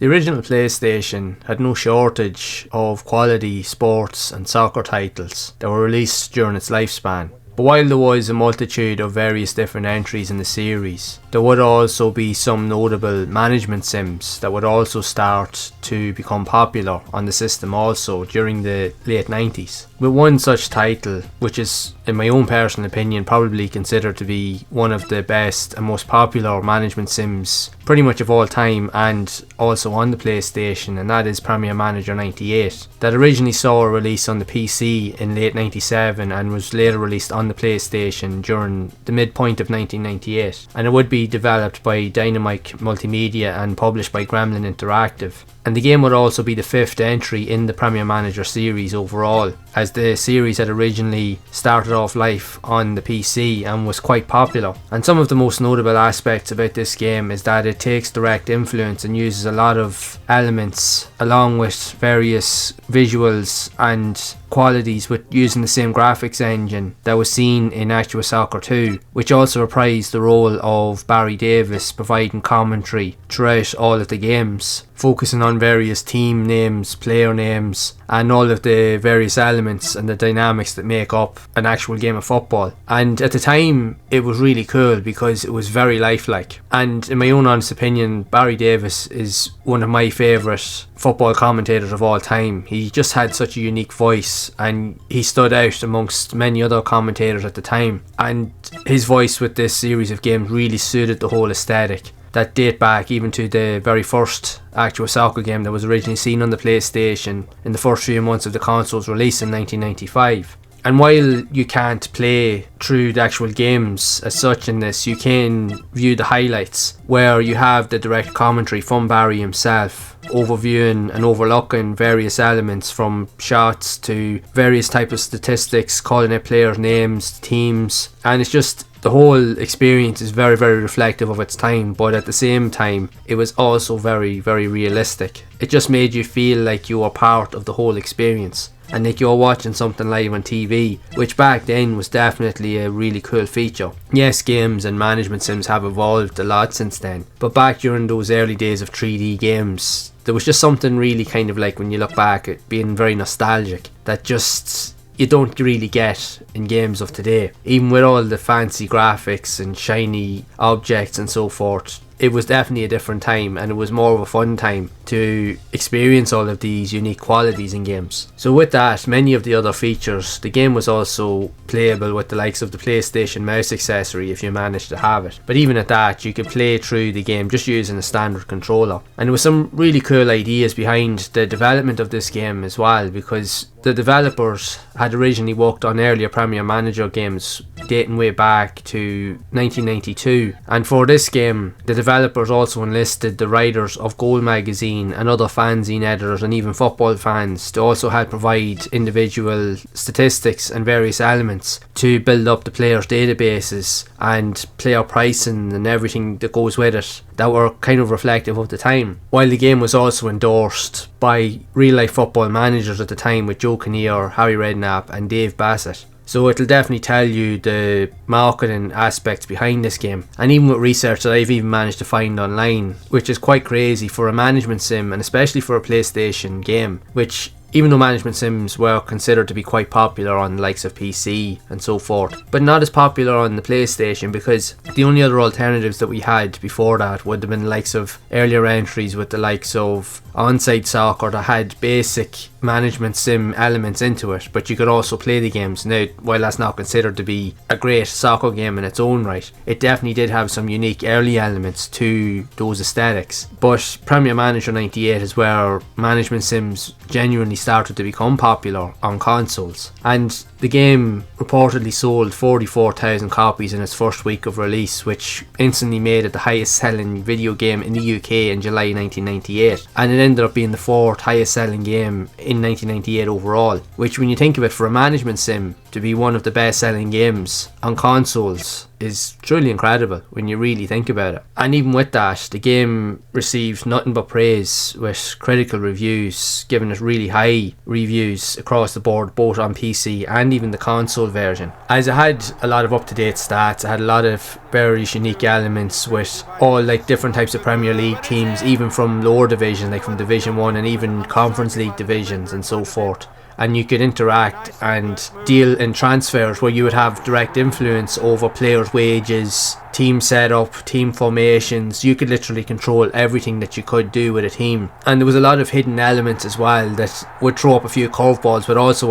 The original PlayStation had no shortage of quality sports and soccer titles that were released during its lifespan. But while there was a multitude of various different entries in the series, there would also be some notable management sims that would also start to become popular on the system also during the late 90s. With one such title, which is in my own personal opinion probably considered to be one of the best and most popular management sims pretty much of all time and also on the PlayStation, and that is Premier Manager 98, that originally saw a release on the PC in late 97 and was later released on the PlayStation during the midpoint of 1998, and it would be developed by Dynamite Multimedia and published by Gremlin Interactive. And the game would also be the 5th entry in the Premier Manager series overall, as the series had originally started off life on the PC and was quite popular. And some of the most notable aspects about this game is that it takes direct influence and uses a lot of elements along with various visuals and qualities with using the same graphics engine that was seen in Actua Soccer 2, which also reprised the role of Barry Davis, providing commentary throughout all of the games, focusing on various team names, player names, and all of the various elements and the dynamics that make up an actual game of football. And at the time it was really cool because it was very lifelike, and in my own honest opinion, Barry Davis is one of my favourite football commentators of all time. He just had such a unique voice and he stood out amongst many other commentators at the time, and his voice with this series of games really suited the whole aesthetic that date back even to the very first Actua Soccer game that was originally seen on the PlayStation in the first few months of the console's release in 1995. And while you can't play through the actual games as such in this, you can view the highlights where you have the direct commentary from Barry himself, overviewing and overlooking various elements from shots to various types of statistics, calling out players' names, teams, and it's just the whole experience is very, very reflective of its time, but at the same time it was also very, very realistic. It just made you feel like you were part of the whole experience and like you were watching something live on TV, which back then was definitely a really cool feature. Yes, games and management sims have evolved a lot since then, but back during those early days of 3D games, there was just something really kind of like, when you look back at being very nostalgic, that just you don't really get in games of today. Even with all the fancy graphics and shiny objects and so forth, it was definitely a different time, and it was more of a fun time to experience all of these unique qualities in games. So with that, many of the other features, the game was also playable with the likes of the PlayStation mouse accessory if you managed to have it. But even at that, you could play through the game just using a standard controller. And there was some really cool ideas behind the development of this game as well, because the developers had originally worked on earlier Premier Manager games dating way back to 1992, and for this game the developers also enlisted the writers of Goal magazine and other fanzine editors and even football fans to also help provide individual statistics and various elements to build up the players' databases and player pricing and everything that goes with it that were kind of reflective of the time. While the game was also endorsed by real life football managers at the time with Joe Kinnear, Harry Redknapp and Dave Bassett. So it'll definitely tell you the marketing aspects behind this game, and even with research that I've even managed to find online, which is quite crazy for a management sim and especially for a PlayStation game, which even though management sims were considered to be quite popular on the likes of PC and so forth, but not as popular on the PlayStation, because the only other alternatives that we had before that would have been the likes of earlier entries with the likes of Onside Soccer that had basic management sim elements into it, but you could also play the games. Now, while that's not considered to be a great soccer game in its own right, it definitely did have some unique early elements to those aesthetics. But Premier Manager 98 is where management sims genuinely started to become popular on consoles, and the game reportedly sold 44,000 copies in its first week of release, which instantly made it the highest selling video game in the UK in July 1998, and it ended up being the 4th highest selling game in 1998 overall, which when you think of it, for a management sim, to be one of the best selling games on consoles is truly incredible when you really think about it. And even with that, the game received nothing but praise, with critical reviews giving it really high reviews across the board, both on PC and even the console version, as it had a lot of up-to-date stats. It had a lot of very unique elements with all like different types of Premier League teams, even from lower division, like from Division 1 and even Conference League divisions and so forth. And you could interact and deal in transfers where you would have direct influence over players' wages, team setup, team formations. You could literally control everything that you could do with a team. And there was a lot of hidden elements as well that would throw up a few curveballs, but also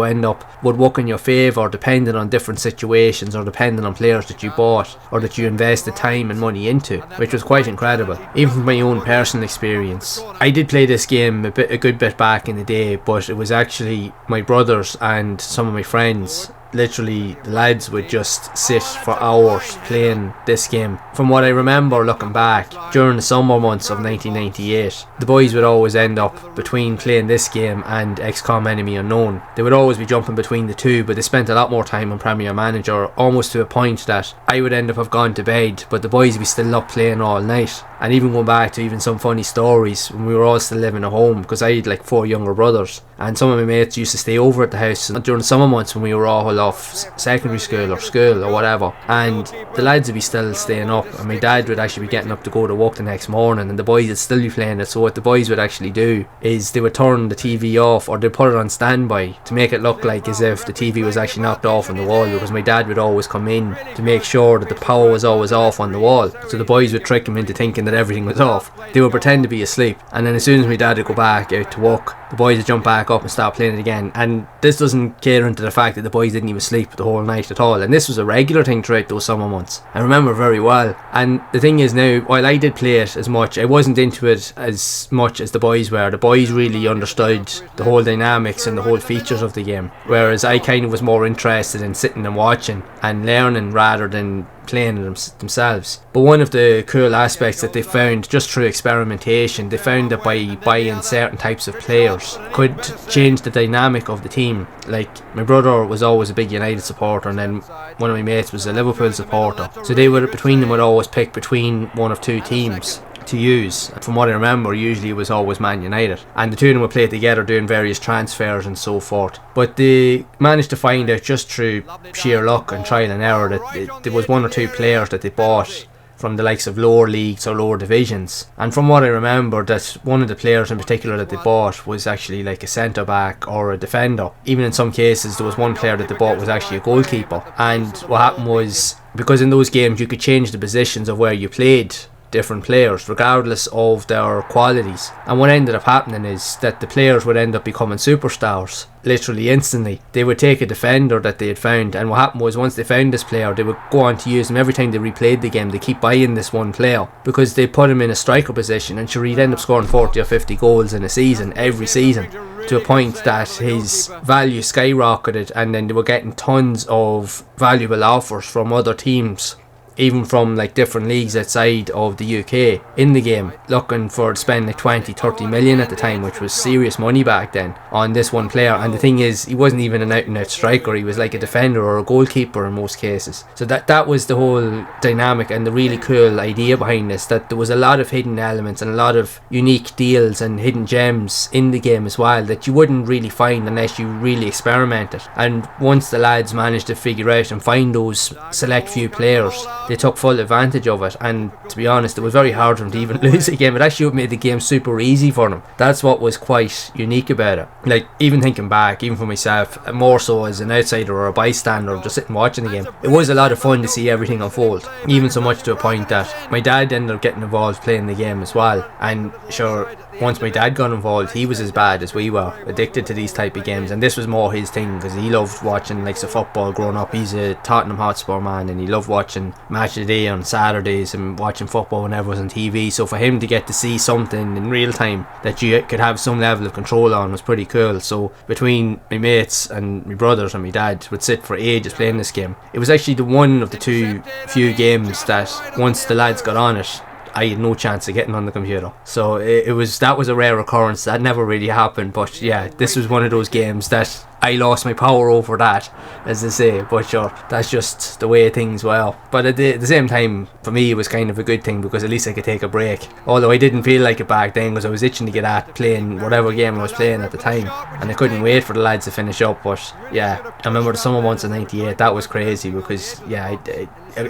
would work in your favour depending on different situations, or depending on players that you bought or that you invested time and money into, which was quite incredible. Even from my own personal experience, I did play this game a good bit back in the day, but it was actually my brothers and some of my friends. Literally, the lads would just sit for hours playing this game. From what I remember looking back, during the summer months of 1998, the boys would always end up between playing this game and XCOM Enemy Unknown. They would always be jumping between the two, but they spent a lot more time on Premier Manager, almost to a point that I would end up have gone to bed, but the boys would be still up playing all night. And even going back to even some funny stories when we were all still living at home, because I had like 4 younger brothers, and some of my mates used to stay over at the house during the summer months when we were all off secondary school or whatever, and the lads would be still staying up, and my dad would actually be getting up to go to work the next morning, and the boys would still be playing it. So what the boys would actually do is they would turn the TV off, or they'd put it on standby to make it look like as if the TV was actually knocked off on the wall, because my dad would always come in to make sure that the power was always off on the wall. So the boys would trick him into thinking that everything was off. They would pretend to be asleep, and then as soon as my dad would go back out to work, the boys would jump back up and start playing it again. And this doesn't cater into the fact that the boys didn't even sleep the whole night at all, and this was a regular thing throughout those summer months. I remember very well. And the thing is now, while I did play it as much, I wasn't into it as much as the boys were. The boys really understood the whole dynamics and the whole features of the game, whereas I kind of was more interested in sitting and watching and learning rather than playing themselves. But one of the cool aspects that they found just through experimentation, they found that by buying certain types of players could change the dynamic of the team. Like, my brother was always a big United supporter, and then one of my mates was a Liverpool supporter, so between them would always pick between one of two teams to use. From what I remember, usually it was always Man United, and the two of them would play together doing various transfers and so forth. But they managed to find out just through sheer luck and trial and error that there was 1 or 2 players that they bought from the likes of lower leagues or lower divisions. And from what I remember, that one of the players in particular that they bought was actually like a centre back or a defender. Even in some cases, there was one player that they bought was actually a goalkeeper. And what happened was, because in those games you could change the positions of where you played different players regardless of their qualities, and what ended up happening is that the players would end up becoming superstars literally instantly. They would take a defender that they had found, and what happened was, once they found this player, they would go on to use him every time they replayed the game. They keep buying this one player because they put him in a striker position, and sure, he'd end up scoring 40 or 50 goals in a season, every season, to a point that his value skyrocketed, and then they were getting tons of valuable offers from other teams, even from like different leagues outside of the UK, in the game, looking for to spend like 20-30 million at the time, which was serious money back then, on this one player. And the thing is, he wasn't even an out and out striker, he was like a defender or a goalkeeper in most cases. So that was the whole dynamic and the really cool idea behind this, that there was a lot of hidden elements and a lot of unique deals and hidden gems in the game as well that you wouldn't really find unless you really experimented. And once the lads managed to figure out and find those select few players, they took full advantage of it. And to be honest, it was very hard for them to even lose a game. It actually made the game super easy for them. That's what was quite unique about it. Like, even thinking back, even for myself, more so as an outsider or a bystander just sitting watching the game, it was a lot of fun to see everything unfold, even so much to a point that my dad ended up getting involved playing the game as well. And sure, once my dad got involved, he was as bad as we were, addicted to these type of games, and this was more his thing because he loved watching like football growing up. He's a Tottenham Hotspur man, and he loved watching Match of the Day on Saturdays and watching football whenever it was on TV. So for him to get to see something in real time that you could have some level of control on was pretty cool. So between my mates and my brothers and my dad would sit for ages playing this game. It was actually the one of the two few games that once the lads got on it, I had no chance of getting on the computer. So that was a rare occurrence. That never really happened. But yeah, this was one of those games that I lost my power over that, as they say, but sure, that's just the way things were. But at the same time, for me, it was kind of a good thing, because at least I could take a break. Although I didn't feel like it back then, because I was itching to get at playing whatever game I was playing at the time, and I couldn't wait for the lads to finish up. But yeah, I remember the summer months of '98, that was crazy, because yeah,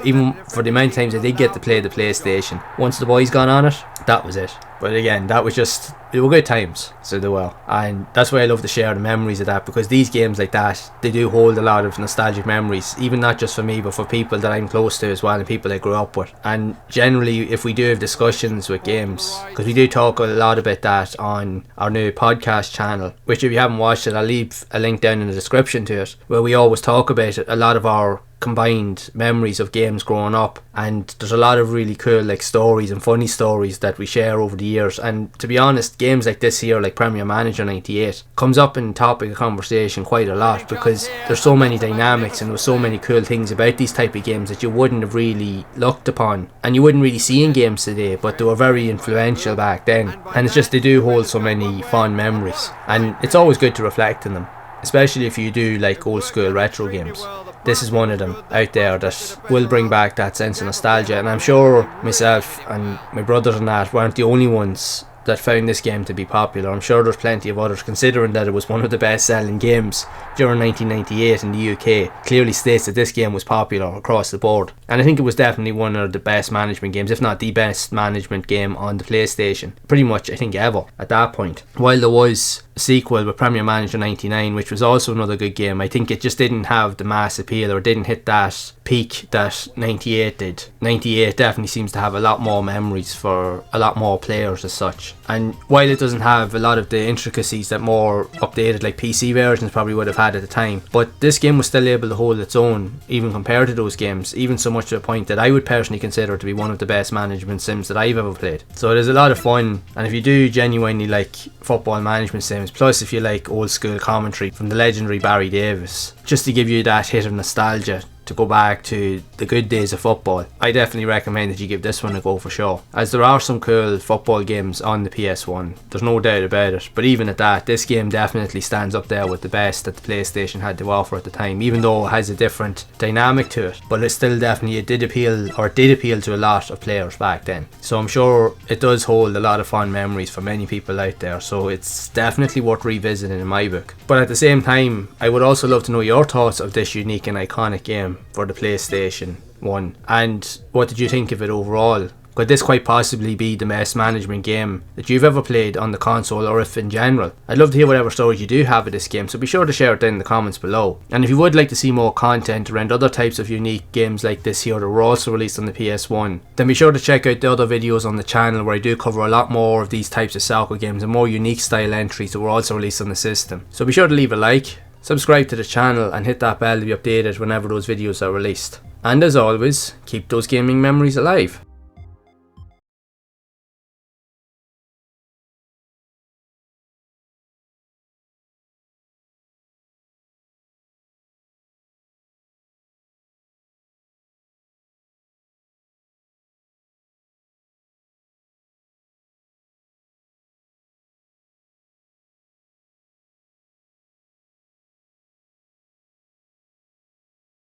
even for the amount of times I did get to play the PlayStation, once the boys got on it, that was it. But again, that was just, they were good times, so they were. And that's why I love to share the memories of that, because these games like that, they do hold a lot of nostalgic memories, even not just for me, but for people that I'm close to as well, and people I grew up with. And generally, if we do have discussions with games, because we do talk a lot about that on our new podcast channel, which if you haven't watched it, I'll leave a link down in the description to it, where we always talk about it, a lot of our combined memories of games growing up. And there's a lot of really cool like stories and funny stories that we share over the years. And to be honest, games like this here, like Premier Manager 98, comes up in topic of conversation quite a lot, because there's so many dynamics and there's so many cool things about these type of games that you wouldn't have really looked upon and you wouldn't really see in games today, but they were very influential back then. And it's just, they do hold so many fond memories, and it's always good to reflect on them, especially if you do like old school retro games. This is one of them out there that will bring back that sense of nostalgia, and I'm sure myself and my brothers and that weren't the only ones that found this game to be popular. I'm sure there's plenty of others, considering that it was one of the best selling games during 1998 in the UK. Clearly states that this game was popular across the board, and I think it was definitely one of the best management games, if not the best management game on the PlayStation, pretty much I think ever at that point. While there was a sequel with Premier Manager 99, which was also another good game, I think it just didn't have the mass appeal, or didn't hit that peak that 98 did. 98 definitely seems to have a lot more memories for a lot more players as such. And while it doesn't have a lot of the intricacies that more updated like PC versions probably would have had at the time, but this game was still able to hold its own even compared to those games, even so much to the point that I would personally consider to be one of the best management sims that I've ever played. So there's a lot of fun, and if you do genuinely like football management sims, plus if you like old school commentary from the legendary Barry Davis, just to give you that hit of nostalgia to go back to the good days of football, I definitely recommend that you give this one a go for sure, as there are some cool football games on the PS1, there's no doubt about it. But even at that, this game definitely stands up there with the best that the PlayStation had to offer at the time, even though it has a different dynamic to it. But it still definitely, it did appeal to a lot of players back then, so I'm sure it does hold a lot of fond memories for many people out there, so it's definitely worth revisiting in my book. But at the same time, I would also love to know your thoughts of this unique and iconic game for the PlayStation 1, and what did you think of it overall? Could this quite possibly be the best management game that you've ever played on the console, or if in general? I'd love to hear whatever stories you do have of this game, so be sure to share it down in the comments below. And if you would like to see more content around other types of unique games like this here that were also released on the PS1, then be sure to check out the other videos on the channel, where I do cover a lot more of these types of soccer games and more unique style entries that were also released on the system. So be sure to leave a like, subscribe to the channel, and hit that bell to be updated whenever those videos are released. And as always, keep those gaming memories alive.